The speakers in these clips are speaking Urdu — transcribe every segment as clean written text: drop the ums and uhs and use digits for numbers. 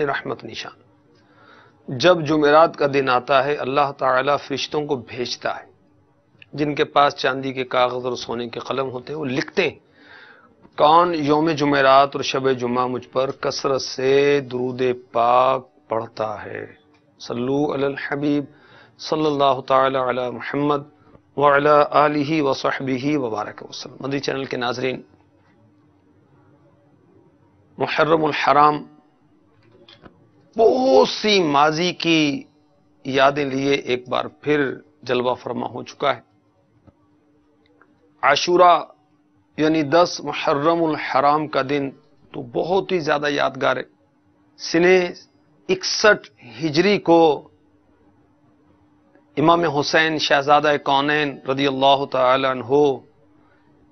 رحمت نشان۔ جب جمعرات کا دن آتا ہے اللہ تعالیٰ فرشتوں کو بھیجتا ہے جن کے پاس چاندی کے کاغذ اور سونے کے قلم ہوتے ہیں، وہ لکھتے ہیں کون یوم جمعرات اور شب جمعہ مجھ پر کثرت سے درود پاک پڑھتا ہے۔ صلو علی الحبیب صلی اللہ تعالی علی محمد وعلی آلہ وصحبہ وبارک وسلم۔ مدنی چینل کے ناظرین، محرم الحرام بہت سی ماضی کی یادیں لیے ایک بار پھر جلوہ فرما ہو چکا ہے۔ عاشورہ یعنی 10 محرم الحرام کا دن تو بہت ہی زیادہ یادگار ہے۔ سنہ 61 ہجری کو امام حسین شہزادہ کونین رضی اللہ تعالی عنہ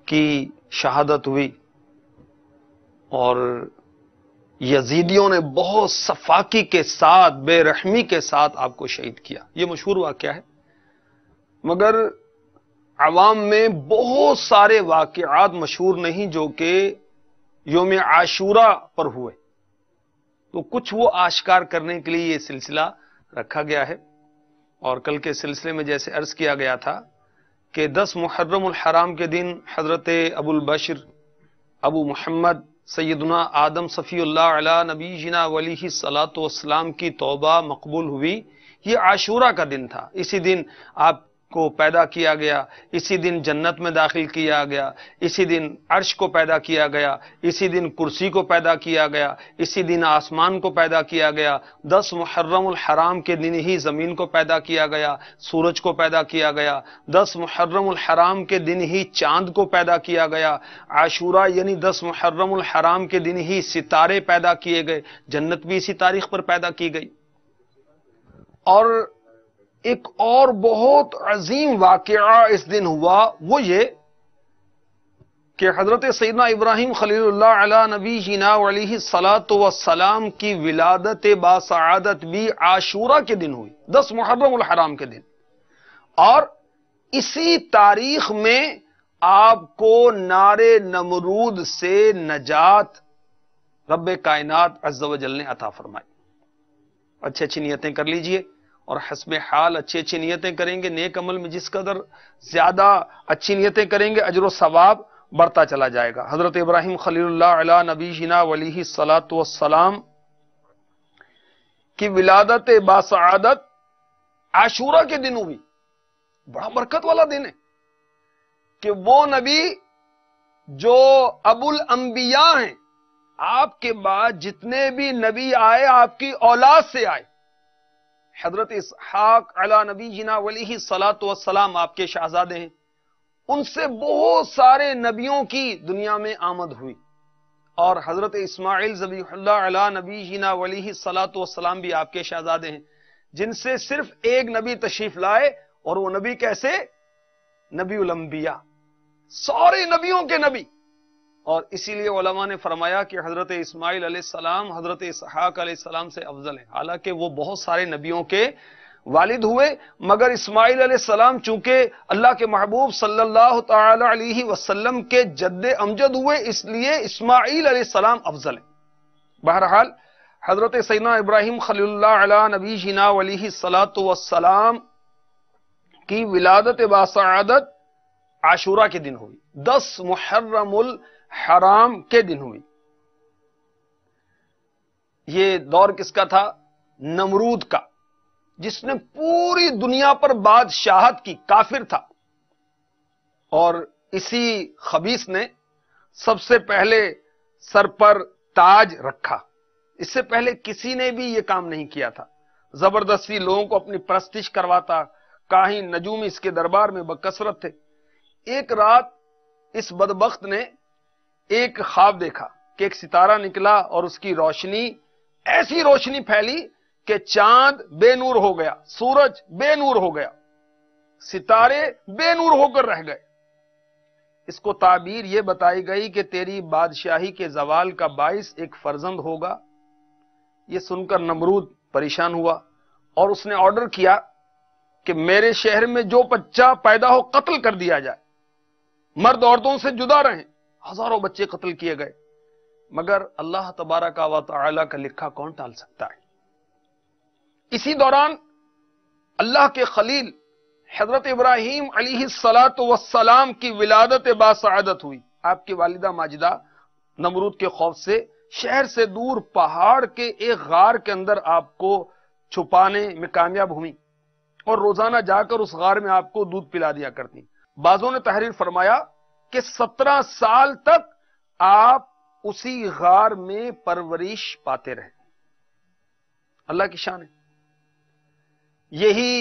کی شہادت ہوئی اور یزیدیوں نے بہت سفاکی کے ساتھ، بے رحمی کے ساتھ آپ کو شہید کیا۔ یہ مشہور واقعہ ہے، مگر عوام میں بہت سارے واقعات مشہور نہیں جو کہ یوم عاشورہ پر ہوئے، تو کچھ وہ آشکار کرنے کے لیے یہ سلسلہ رکھا گیا ہے۔ اور کل کے سلسلے میں جیسے عرض کیا گیا تھا کہ 10 محرم الحرام کے دن حضرت ابو البشر ابو محمد سیدنا آدم صفی اللہ علی نبی جنا علیہ الصلاۃ والسلام کی توبہ مقبول ہوئی۔ یہ عاشورہ کا دن تھا، اسی دن آپ کو پیدا کیا گیا، اسی دن جنت میں داخل کیا گیا، اسی دن عرش کو پیدا کیا گیا، اسی دن کرسی کو پیدا کیا گیا، اسی دن آسمان کو پیدا کیا گیا۔ 10 محرم الحرام کے دن ہی زمین کو پیدا کیا گیا، سورج کو پیدا کیا گیا۔ 10 محرم الحرام کے دن ہی چاند کو پیدا کیا گیا۔ عاشورہ یعنی 10 محرم الحرام کے دن ہی ستارے پیدا کیے گئے، جنت بھی اسی تاریخ پر پیدا کی گئی۔ اور ایک اور بہت عظیم واقعہ اس دن ہوا، وہ یہ کہ حضرت سیدنا ابراہیم خلیل اللہ علی نبی جنا علیہ الصلاۃ والسلام کی ولادت باسعادت بھی عاشورہ کے دن ہوئی، 10 محرم الحرام کے دن۔ اور اسی تاریخ میں آپ کو نار نمرود سے نجات رب کائنات عز و جل نے عطا فرمائی۔ اچھی اچھی نیتیں کر لیجئے، اور حسب حال اچھی اچھی نیتیں کریں گے، نیک عمل میں جس قدر زیادہ اچھی نیتیں کریں گے اجر و ثواب بڑھتا چلا جائے گا۔ حضرت ابراہیم خلیل اللہ علی نبی جنا علیہ الصلاۃ والسلام کی ولادت باسعادت عاشورہ کے دن ہوئی۔ بڑا برکت والا دن ہے کہ وہ نبی جو ابو الانبیاء ہیں، آپ کے بعد جتنے بھی نبی آئے آپ کی اولاد سے آئے۔ حضرت اسحاق علی نبی جنا علیہ الصلاۃ والسلام آپ کے شہزادے ہیں، ان سے بہت سارے نبیوں کی دنیا میں آمد ہوئی۔ اور حضرت اسماعیل ذبیح اللہ علی نبی جنا علیہ الصلاۃ والسلام بھی آپ کے شہزادے ہیں، جن سے صرف ایک نبی تشریف لائے، اور وہ نبی کیسے؟ نبی الانبیاء، سارے نبیوں کے نبی۔ اور اسی لیے علماء نے فرمایا کہ حضرت اسماعیل علیہ السلام حضرت اسحاق علیہ السلام سے افضل ہیں، حالانکہ وہ بہت سارے نبیوں کے والد ہوئے، مگر اسماعیل علیہ السلام چونکہ اللہ کے محبوب صلی اللہ تعالی علیہ وسلم کے جد امجد ہوئے، اس لیے اسماعیل علیہ السلام افضل ہیں۔ بہرحال حضرت سیدنا ابراہیم خلیل اللہ علی نبی جنا علیہ الصلاۃ والسلام کی ولادت باسعادت عاشورہ کے دن ہوئی، 10 محرم الحرام کے دن ہوئی۔ یہ دور کس کا تھا؟ نمرود کا، جس نے پوری دنیا پر بادشاہت کی، کافر تھا۔ اور اسی خبیث نے سب سے پہلے سر پر تاج رکھا، اس سے پہلے کسی نے بھی یہ کام نہیں کیا تھا۔ زبردستی لوگوں کو اپنی پرستش کرواتا، کاہن نجوم اس کے دربار میں بکثرت تھے۔ ایک رات اس بدبخت نے ایک خواب دیکھا کہ ایک ستارہ نکلا اور اس کی روشنی ایسی روشنی پھیلی کہ چاند بے نور ہو گیا، سورج بے نور ہو گیا، ستارے بے نور ہو کر رہ گئے۔ اس کو تعبیر یہ بتائی گئی کہ تیری بادشاہی کے زوال کا باعث ایک فرزند ہوگا۔ یہ سن کر نمرود پریشان ہوا اور اس نے آرڈر کیا کہ میرے شہر میں جو بچہ پیدا ہو قتل کر دیا جائے، مرد عورتوں سے جدا رہیں۔ ہزاروں بچے قتل کیے گئے، مگر اللہ تبارک و تعالی کا لکھا کون ٹال سکتا ہے؟ اسی دوران اللہ کے خلیل حضرت ابراہیم علیہ الصلاۃ والسلام کی ولادت باسعادت ہوئی۔ آپ کی والدہ ماجدہ نمرود کے خوف سے شہر سے دور پہاڑ کے ایک غار کے اندر آپ کو چھپانے میں کامیاب ہوئی اور روزانہ جا کر اس غار میں آپ کو دودھ پلا دیا کرتی۔ بعضوں نے تحریر فرمایا کہ 17 سال تک آپ اسی غار میں پرورش پاتے رہے۔ اللہ کی شان ہے۔ یہی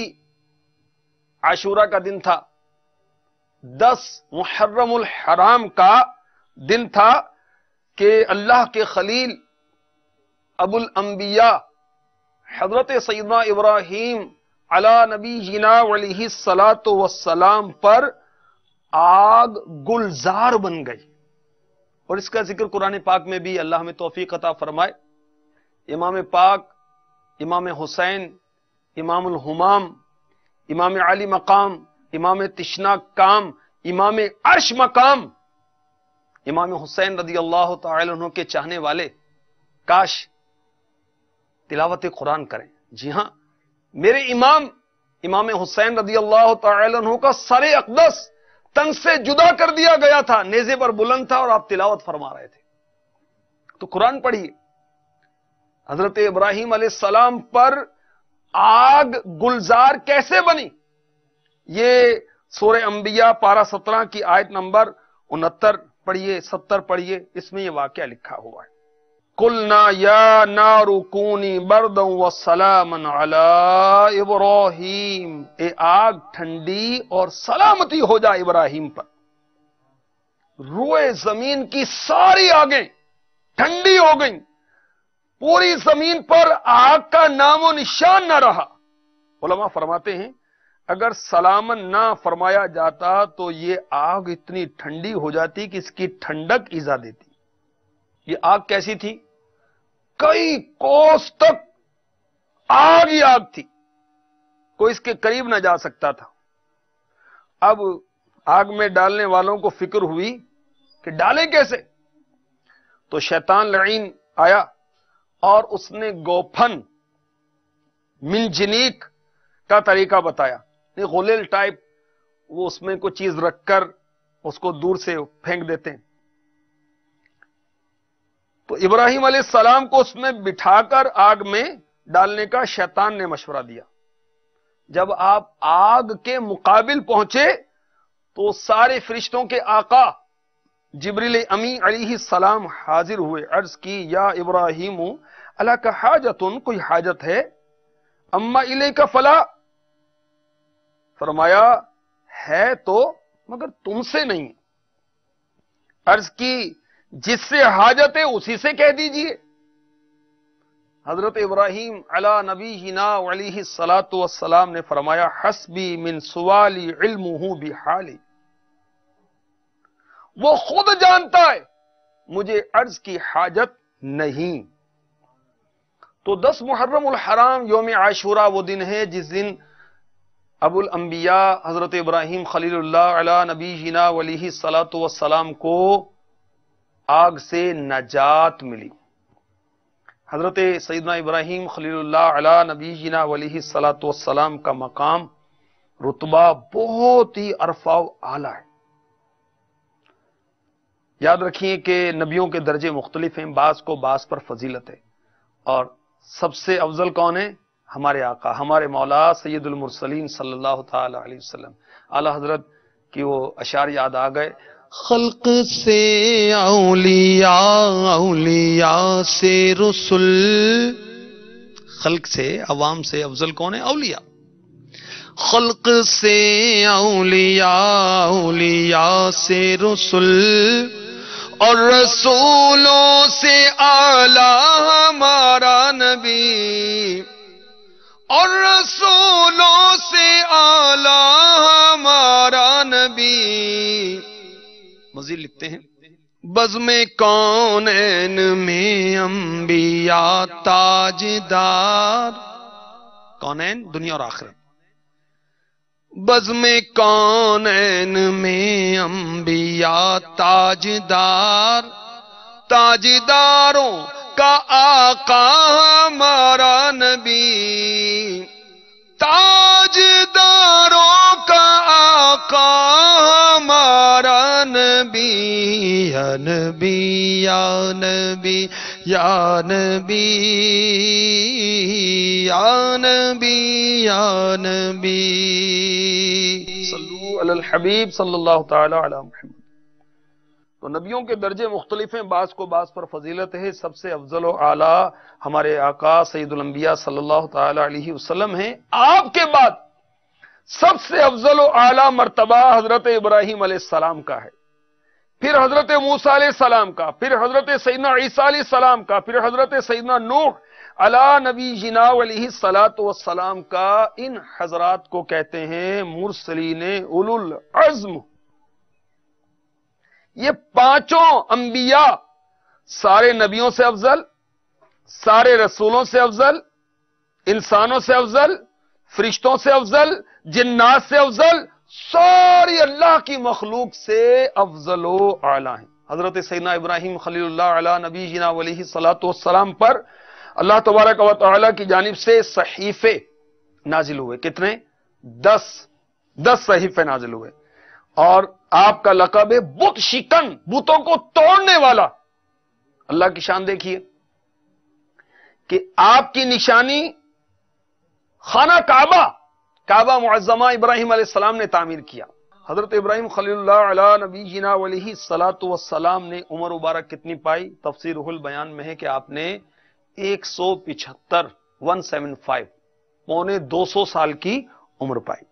عاشورہ کا دن تھا، 10 محرم الحرام کا دن تھا کہ اللہ کے خلیل ابو الانبیاء حضرت سیدنا ابراہیم علی نبینا علیہ الصلاۃ والسلام پر آگ گلزار بن گئی، اور اس کا ذکر قرآن پاک میں بھی اللہ میں توفیق عطا فرمائے۔ امام پاک، امام حسین، امام الہمام، امام علی مقام، امام تشنا کام، امام عرش مقام، امام حسین رضی اللہ تعالی عنہ کے چاہنے والے کاش تلاوت قرآن کریں۔ جی ہاں، میرے امام حسین رضی اللہ تعالی عنہ کا سر اقدس تن سے جدا کر دیا گیا تھا، نیزے پر بلند تھا اور آپ تلاوت فرما رہے تھے۔ تو قرآن پڑھیے۔ حضرت ابراہیم علیہ السلام پر آگ گلزار کیسے بنی؟ یہ سورہ انبیاء پارہ 17 کی آیت نمبر 69 پڑھیے، 70 پڑھیے، اس میں یہ واقعہ لکھا ہوا ہے۔ قلنا یا نار کونی بردا وسلاما علی ابراہیم، اے آگ ٹھنڈی اور سلامتی ہو جائے ابراہیم پر۔ روئے زمین کی ساری آگیں ٹھنڈی ہو گئیں، پوری زمین پر آگ کا نام و نشان نہ رہا۔ علماء فرماتے ہیں اگر سلامن نہ فرمایا جاتا تو یہ آگ اتنی ٹھنڈی ہو جاتی کہ اس کی ٹھنڈک ایذا دیتی۔ یہ آگ کیسی تھی؟ کئی کوس تک آگ ہی آگ تھی، کوئی اس کے قریب نہ جا سکتا تھا۔ اب آگ میں ڈالنے والوں کو فکر ہوئی کہ ڈالیں کیسے؟ تو شیطان لعین آیا اور اس نے گوپھن منجنیق کا طریقہ بتایا، غلیل ٹائپ، وہ اس میں کوئی چیز رکھ کر اس کو دور سے پھینک دیتے ہیں۔ تو ابراہیم علیہ السلام کو اس میں بٹھا کر آگ میں ڈالنے کا شیطان نے مشورہ دیا۔ جب آپ آگ کے مقابل پہنچے تو سارے فرشتوں کے آقا جبریل امی علیہ السلام حاضر ہوئے، عرض کی یا ابراہیم الاک حاجتن، کوئی حاجت ہے؟ اما الیک فلا، فرمایا ہے تو مگر تم سے نہیں۔ عرض کی جس سے حاجت ہے اسی سے کہہ دیجئے۔ حضرت ابراہیم علی نبینا علیہ الصلاۃ والسلام نے فرمایا حسبی من سوالی علمہ بحالی، وہ خود جانتا ہے مجھے عرض کی حاجت نہیں۔ تو 10 محرم الحرام یوم عاشورہ وہ دن ہے جس دن ابو الانبیاء حضرت ابراہیم خلیل اللہ علی نبینا علیہ الصلاۃ والسلام کو آگ سے نجات ملی۔ حضرت سیدنا ابراہیم خلیل اللہ علی نبینا علیہ الصلاۃ والسلام کا مقام، رتبہ بہت ہی عرفہ و اعلیٰ ہے۔ یاد رکھیے کہ نبیوں کے درجے مختلف ہیں، بعض کو بعض پر فضیلت ہے، اور سب سے افضل کون ہے؟ ہمارے آقا، ہمارے مولا سید المرسلین صلی اللہ تعالی علیہ وسلم۔ اعلی حضرت کی وہ اشعار یاد آ گئے، خلق سے اولیاء، اولیاء سے رسل، خلق سے عوام سے افضل کون ہے؟ اولیاء۔ خلق سے اولیاء، اولیاء سے رسل، اور رسولوں سے اعلیٰ ہمارا نبی، اور رسولوں سے اعلیٰ ہمارا نبی۔ مزید لکھتے ہیں بزم کونین میں انبیاء تاجدار، کونین دنیا اور آخرت، بزم کونین میں انبیاء تاجدار، تاجداروں کا آقا ہمارا نبی، تاجداروں کا آقا ہمارا نبی، یا نبی یا نبی یا نبی یا نبی یا نبی، صلو علی الحبیب صلی اللہ تعالی علی محمد۔ تو نبیوں کے درجے مختلف ہیں، بعض کو بعض پر فضیلت ہے۔ سب سے افضل و اعلیٰ ہمارے آقا سید الانبیاء صلی اللہ تعالی علیہ وسلم ہیں۔ آپ کے بعد سب سے افضل و اعلیٰ مرتبہ حضرت ابراہیم علیہ السلام کا ہے، پھر حضرت موسیٰ علیہ السلام کا، پھر حضرت سیدنا عیسیٰ علیہ السلام کا، پھر حضرت سیدنا نوح علی نبی جنا علیہ الصلاۃ والسلام کا۔ ان حضرات کو کہتے ہیں مرسلین اولو العزم۔ یہ پانچوں انبیاء سارے نبیوں سے افضل، سارے رسولوں سے افضل، انسانوں سے افضل، فرشتوں سے افضل، جنات سے افضل، ساری اللہ کی مخلوق سے افضل و اعلیٰ ہیں۔ حضرت سیدنا ابراہیم خلیل اللہ علی نبی جنا علیہ الصلاۃ والسلام پر اللہ تبارک و تعالی کی جانب سے صحیفے نازل ہوئے۔ کتنے؟ 10 صحیفے نازل ہوئے، اور آپ کا لقب ہے بت شکن، بتوں کو توڑنے والا۔ اللہ کی شان دیکھیے کہ آپ کی نشانی خانہ کعبہ معظمہ ابراہیم علیہ السلام نے تعمیر کیا۔ حضرت ابراہیم خلیل اللہ علی نبی جنا علیہ الصلاۃ والسلام نے عمر مبارک کتنی پائی؟ تفسیر روح البیان میں ہے کہ آپ نے 175 پونے 200 سال کی عمر پائی۔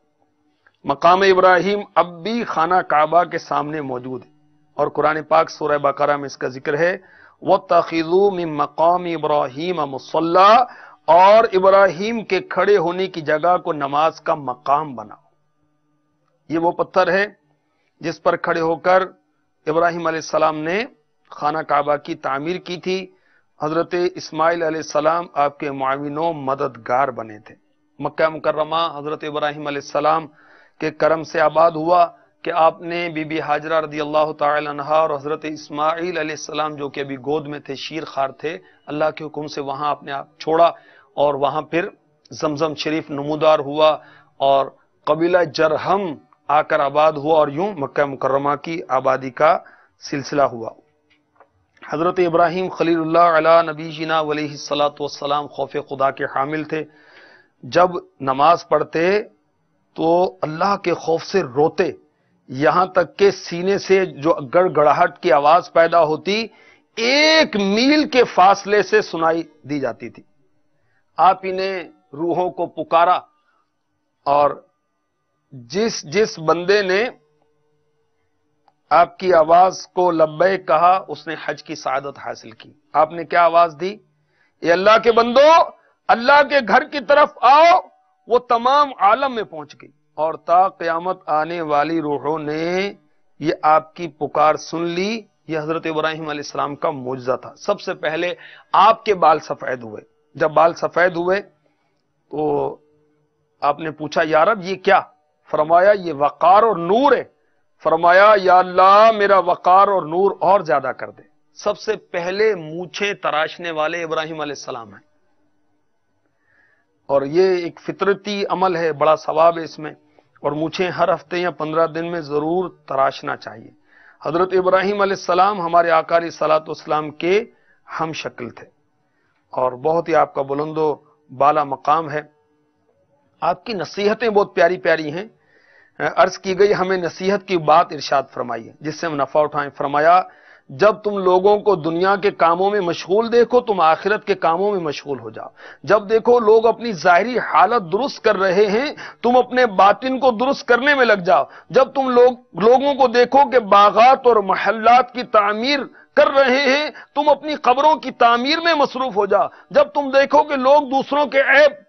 مقام ابراہیم اب بھی خانہ کعبہ کے سامنے موجود ہے، اور قرآن پاک سورہ بقرہ میں اس کا ذکر ہے، وَاتَّخِذُوا مِن مَّقَامِ إِبْرَاهِيمَ مُصَلًّى، اور ابراہیم کے کھڑے ہونے کی جگہ کو نماز کا مقام بناؤ۔ یہ وہ پتھر ہے جس پر کھڑے ہو کر ابراہیم علیہ السلام نے خانہ کعبہ کی تعمیر کی تھی۔ حضرت اسماعیل علیہ السلام آپ کے معاون و مددگار بنے تھے۔ مکہ مکرمہ حضرت ابراہیم علیہ السلام کے کرم سے آباد ہوا کہ آپ نے بی بی ہاجرہ رضی اللہ تعالی عنہا اور حضرت اسماعیل علیہ السلام جو کہ ابھی گود میں تھے، شیر خوار تھے، اللہ کے حکم سے وہاں اپنے آپ چھوڑا، اور وہاں پھر زمزم شریف نمودار ہوا، اور قبیلہ جرہم آ کر آباد ہوا، اور یوں مکہ مکرمہ کی آبادی کا سلسلہ ہوا۔ حضرت ابراہیم خلیل اللہ علی نبی جنا علیہ الصلاۃ والسلام خوف خدا کے حامل تھے۔ جب نماز پڑھتے تو اللہ کے خوف سے روتے، یہاں تک کہ سینے سے جو گڑ گڑاہٹ کی آواز پیدا ہوتی 1 میل کے فاصلے سے سنائی دی جاتی تھی۔ آپ ہی نے روحوں کو پکارا، اور جس بندے نے آپ کی آواز کو لبیک کہا اس نے حج کی سعادت حاصل کی۔ آپ نے کیا آواز دی؟ اے اللہ کے بندو، اللہ کے گھر کی طرف آؤ۔ وہ تمام عالم میں پہنچ گئی، اور تا قیامت آنے والی روحوں نے یہ آپ کی پکار سن لی۔ یہ حضرت ابراہیم علیہ السلام کا معجزہ تھا۔ سب سے پہلے آپ کے بال سفید ہوئے۔ جب بال سفید ہوئے تو آپ نے پوچھا یا رب یہ کیا؟ فرمایا یہ وقار اور نور ہے۔ فرمایا یا اللہ میرا وقار اور نور اور زیادہ کر دے۔ سب سے پہلے مونچھیں تراشنے والے ابراہیم علیہ السلام ہیں، اور یہ ایک فطرتی عمل ہے، بڑا ثواب ہے اس میں، اور مونچھیں ہر ہفتے یا 15 دن میں ضرور تراشنا چاہیے۔ حضرت ابراہیم علیہ السلام ہمارے آقا علیہ الصلوۃ والسلام کے ہم شکل تھے، اور بہت ہی آپ کا بلند و بالا مقام ہے۔ آپ کی نصیحتیں بہت پیاری پیاری ہیں۔ عرض کی گئی ہمیں نصیحت کی بات ارشاد فرمائیے جس سے ہم نفع اٹھائیں۔ فرمایا جب تم لوگوں کو دنیا کے کاموں میں مشغول دیکھو تم آخرت کے کاموں میں مشغول ہو جاؤ۔ جب دیکھو لوگ اپنی ظاہری حالت درست کر رہے ہیں تم اپنے باطن کو درست کرنے میں لگ جاؤ۔ جب تم لوگوں کو دیکھو کہ باغات اور محلات کی تعمیر کر رہے ہیں تم اپنی قبروں کی تعمیر میں مصروف ہو جاؤ۔ جب تم دیکھو کہ لوگ دوسروں کے عیب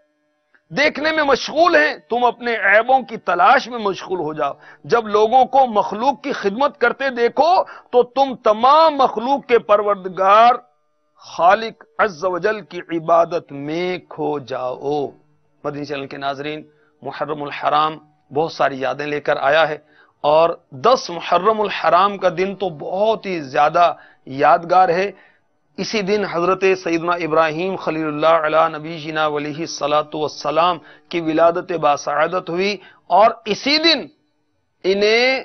دیکھنے میں مشغول ہیں تم اپنے عیبوں کی تلاش میں مشغول ہو جاؤ۔ جب لوگوں کو مخلوق کی خدمت کرتے دیکھو تو تم تمام مخلوق کے پروردگار خالق عز و جل کی عبادت میں کھو جاؤ۔ مدنی چینل کے ناظرین، محرم الحرام بہت ساری یادیں لے کر آیا ہے، اور 10 محرم الحرام کا دن تو بہت ہی زیادہ یادگار ہے. اسی دن حضرت سیدنا ابراہیم خلیل اللہ علیہ نبی جینا علیہ الصلاۃ والسلام کی ولادت باسعادت ہوئی، اور اسی دن انہیں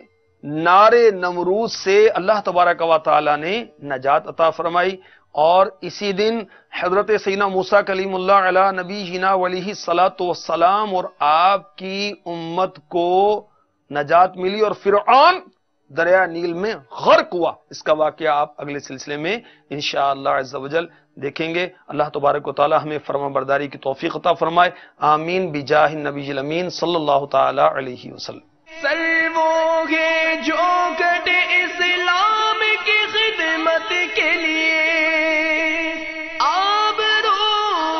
نار نمرود سے اللہ تبارک و تعالی نے نجات عطا فرمائی. اور اسی دن حضرت سیدنا موسیٰ کلیم اللہ علیہ نبی جینا علیہ الصلاۃ والسلام اور آپ کی امت کو نجات ملی، اور فرعون دریا نیل میں غرق ہوا. اس کا واقعہ آپ اگلے سلسلے میں انشاءاللہ عز و جل دیکھیں گے. اللہ تبارک و تعالی ہمیں فرما برداری کی توفیق عطا فرمائے. آمین بجاہ النبی الامین صلی اللہ تعالی علیہ وسلم. سروں گے جو کٹے اسلام کی خدمت کے لیے، آبرو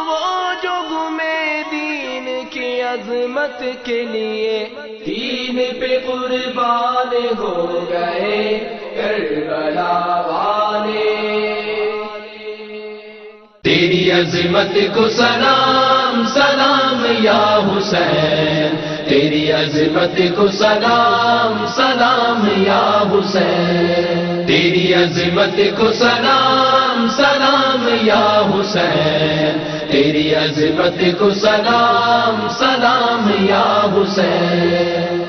وہ جو گھومے دین کی عظمت کے لیے، دین پہ قربان ہو گئے کربلا والے. تیری عظمت کو سلام سلام یا حسین، تیری عظمت کو سلام سلام یا حسین، تیری عظمت کو سلام سلام یا حسین، تیری عظمت کو سلام سلام یا حسین.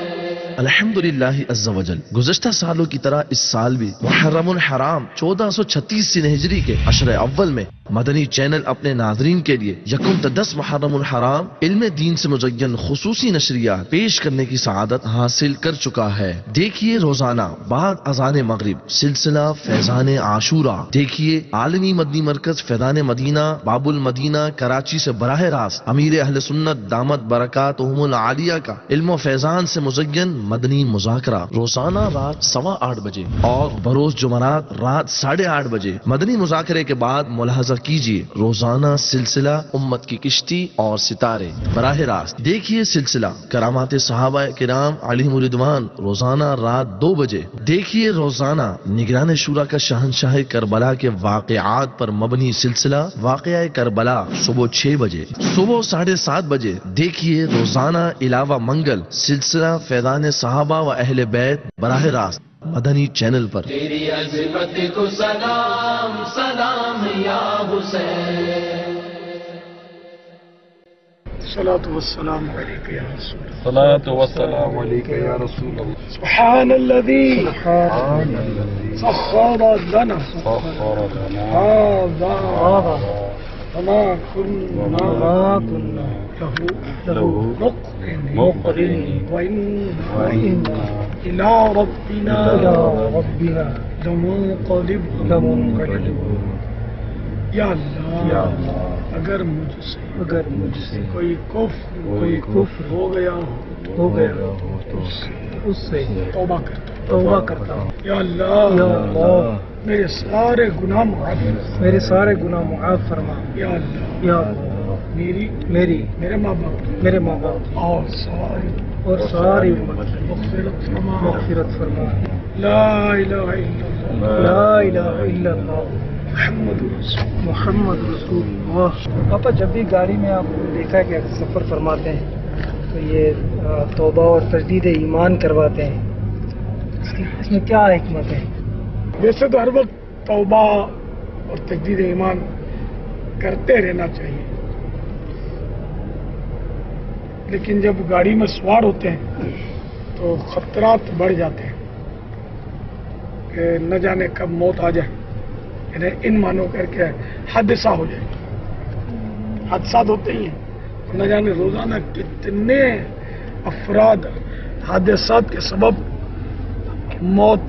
الحمدللہ عز و جل. گزشتہ سالوں کی طرح اس سال بھی محرم الحرام 1436 ہجری کے عشر اول میں مدنی چینل اپنے ناظرین کے لیے یکم تا 10 محرم الحرام علم دین سے مزین خصوصی نشریات پیش کرنے کی سعادت حاصل کر چکا ہے. دیکھیے روزانہ بعد اذان مغرب سلسلہ فیضان عاشورہ. دیکھیے عالمی مدنی مرکز فیضان مدینہ باب المدینہ کراچی سے براہ راست امیر اہل سنت دامت برکاتہم العالیہ کا علم و فیضان سے مزین مدنی مذاکرہ روزانہ رات 8:15 بجے اور بروز جمعرات رات 8:30 بجے. مدنی مذاکرے کے بعد ملاحظہ کیجیے روزانہ سلسلہ امت کی کشتی اور ستارے براہ راست. دیکھیے سلسلہ کرامات صحابہ کرام علیہم الرضوان روزانہ رات 2 بجے. دیکھیے روزانہ نگران شورا کا شہنشاہ کربلا کے واقعات پر مبنی سلسلہ واقعہ کربلا صبح 6 بجے. صبح 7:30 بجے دیکھیے روزانہ علاوہ منگل سلسلہ فیضان صحابہ و اہل بیت براہ راست مدنی چینل پر. تیری عظمت کو سلام سلام یا حسین. الصلاة والسلام عليك يا رسول الله. الصلاة والسلام عليك يا رسول الله. سبحان الذي سخر لنا هذا وما كنا له مقرنين وإنا إلى ربنا لمنقلبون. یا اللہ اگر مجھ سے کوئی کفر ہو گیا ہو تو اس سے توبہ کرتا ہوں. یا اللہ میرے سارے گناہ معاف فرما. یا اللہ میرے ماں باپ اور ساری مغفرت فرما. لا الہ الا اللہ محمد رسول اللہ. پاپا جب بھی گاڑی میں آپ نے دیکھا کہ سفر فرماتے ہیں تو یہ توبہ اور تجدید ایمان کرواتے ہیں، اس میں کیا حکمت ہے؟ ویسے تو ہر وقت توبہ اور تجدید ایمان کرتے رہنا چاہیے، لیکن جب گاڑی میں سوار ہوتے ہیں تو خطرات بڑھ جاتے ہیں کہ نہ جانے کب موت آ جائے، یعنی ان مانو کر کے حادثہ ہو جائے. حادثات ہوتے ہی ہیں، نہ جانے روزانہ کتنے افراد حادثات کے سبب موت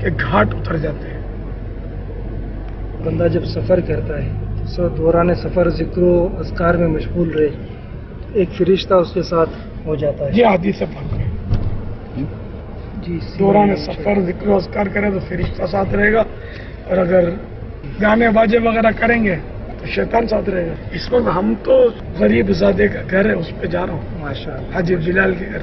کے گھاٹ اتر جاتے ہیں. بندہ جب سفر کرتا ہے تو دوران سفر ذکر و اذکار میں مشغول رہے، ایک فرشتہ اس کے ساتھ ہو جاتا ہے. یہ حدیث پاک ہے. دوران سفر ذکر و اذکار کریں تو فرشتہ ساتھ رہے گا، اور اگر گانے باجے وغیرہ کریں گے تو شیطان ساتھ رہے گا. اس وقت ہم تو غریب زادے کا گھر ہے اس پہ جا رہا ہوں، ماشاءاللہ حاجی جلال کے گھر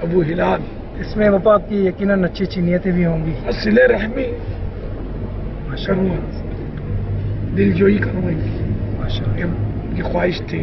ابو ہلال. اس میں پاپا آپ کی یقیناً اچھی نیتیں بھی ہوں گی. صلہ رحمی کروں گا، دل جوئی کروں گا، ماشاءاللہ یہ خواہش تھی.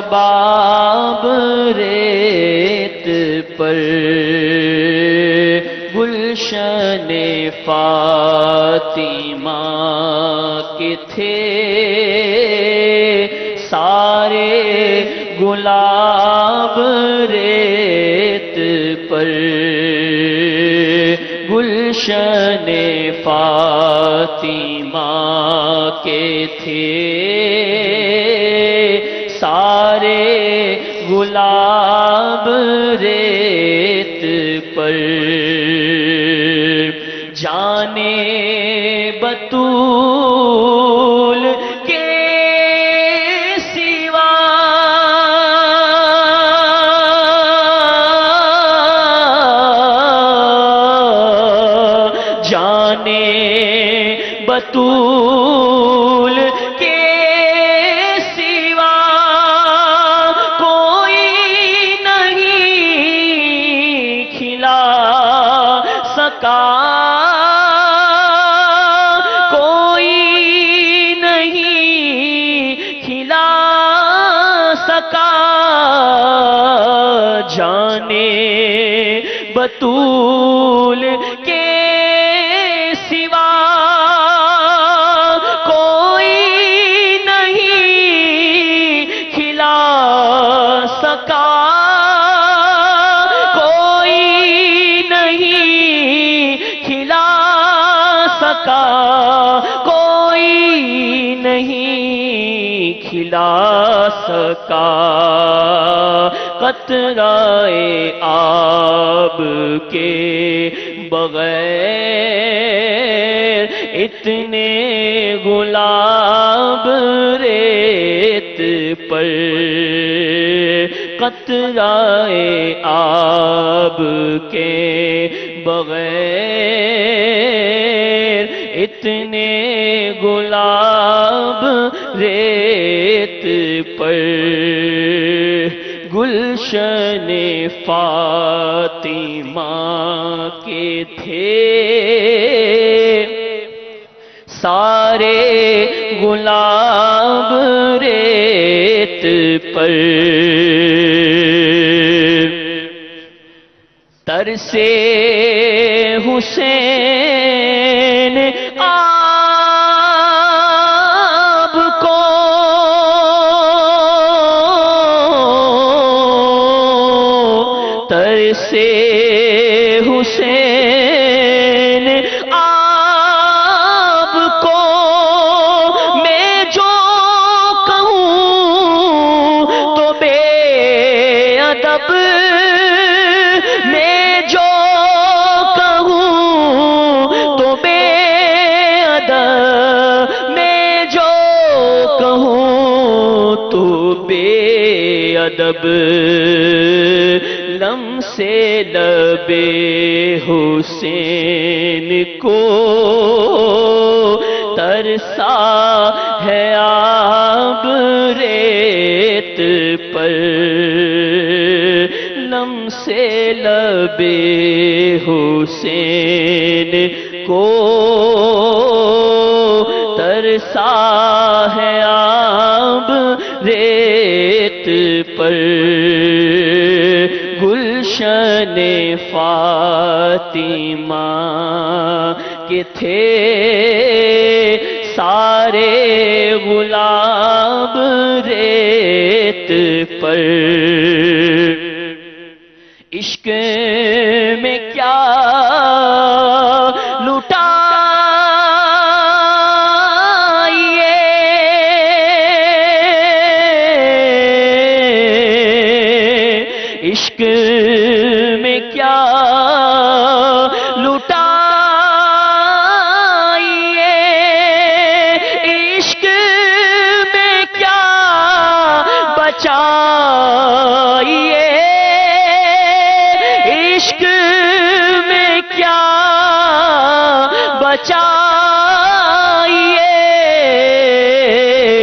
شباب ریت پر گلشن فاطمہ کے تھے سارے گلاب ریت پر گلشن فاطمہ کے تھے سارے گلاب ریت پر جانے بطول کے سوا جانے بطول کے سوا کوئی نہیں کھلا سکا کوئی نہیں کھلا سکا جانے بطول کے سوا کوئی نہیں کھلا سکا کوئی نہیں کھلا سکا کوئی نہیں کھلا سکا قطرۂ آب کے بغیر اتنے گلاب ریت پر قطرۂ آب کے بغیر اتنے گلاب ریت پر گلشن فاطمہ کے تھے سارے گلاب ریت پر ترسے حسین آپ کو ترسے حسین آپ کو میں جو کہوں تو بے ادب میں جو کہوں تو بے ادب میں جو کہوں تو بے ادب لم سے لبے حسین کو ترسا ہے آب ریت پر لم سے لبے حسین کو ترسا ہے آب ریت پر گلشن فاطمہ کے تھے سارے گلاب ریت پر عشق میں کیا لٹا عشق میں کیا لٹائیے عشق میں کیا بچائیے عشق میں کیا بچائیے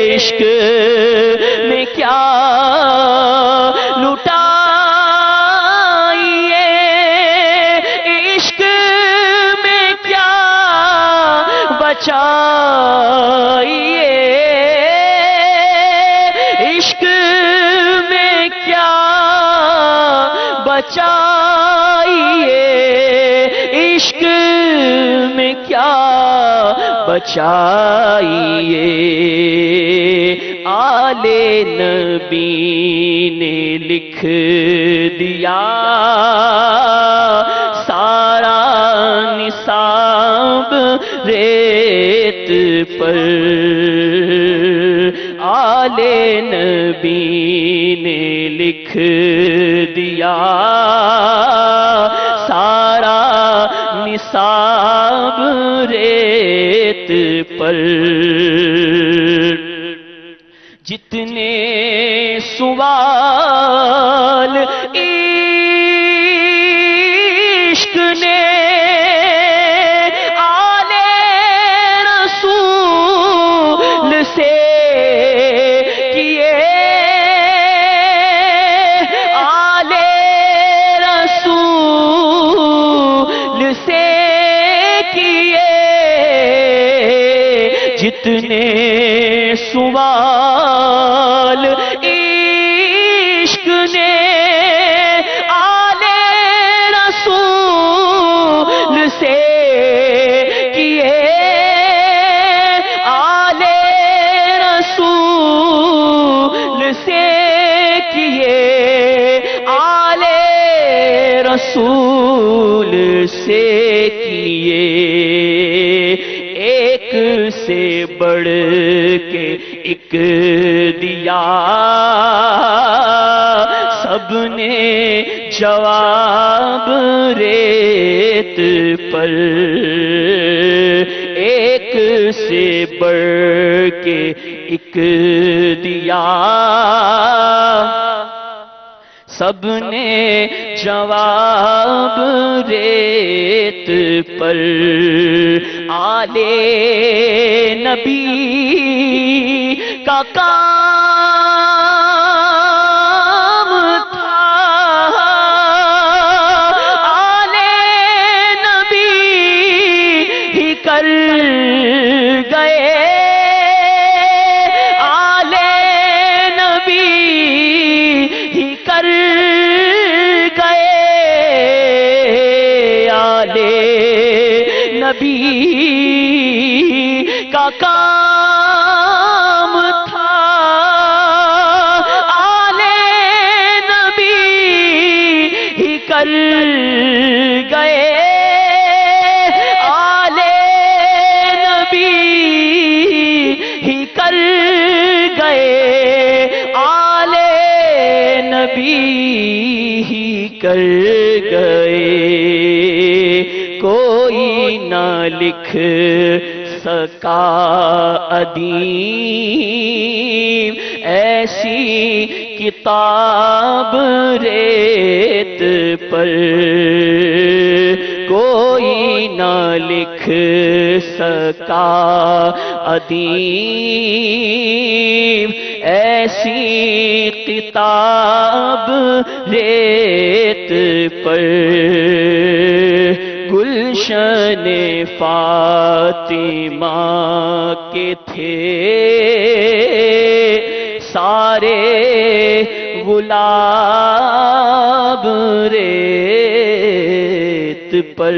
عشق میں کیا لٹا بچائیے عشق بچائیے عشق میں کیا بچائیے آل نبی نے لکھ دیا سارا نصاب ریت پر آل نبی نے لکھ دیا سارا نصاب ریت پر جتنے سوال عشق نے آل رسول سے کیے آل رسول سے کیے جتنے سوال عشق نے آل رسول سے کیے آل رسول سے کیے آل رسول سے کیے ایک سے بڑھ کے ایک دیا سب نے جواب ریت پر ایک سے بڑھ کے ایک دیا سب نے جواب ریت پر آل نبی کا کام تھا آل نبی ہی کر گئے آل نبی ہی کر گئے آل نبی کا کام تھا آل نبی ہی کر گئے آل نبی ہی کر گئے آل نبی ہی کر گئے کوئی نہ لکھ سکا ادیم ایسی کتاب ریت پر کوئی نہ لکھ سکا ادیم ایسی کتاب ریت پر گلشن فاطمہ کے تھے سارے گلاب ریت پر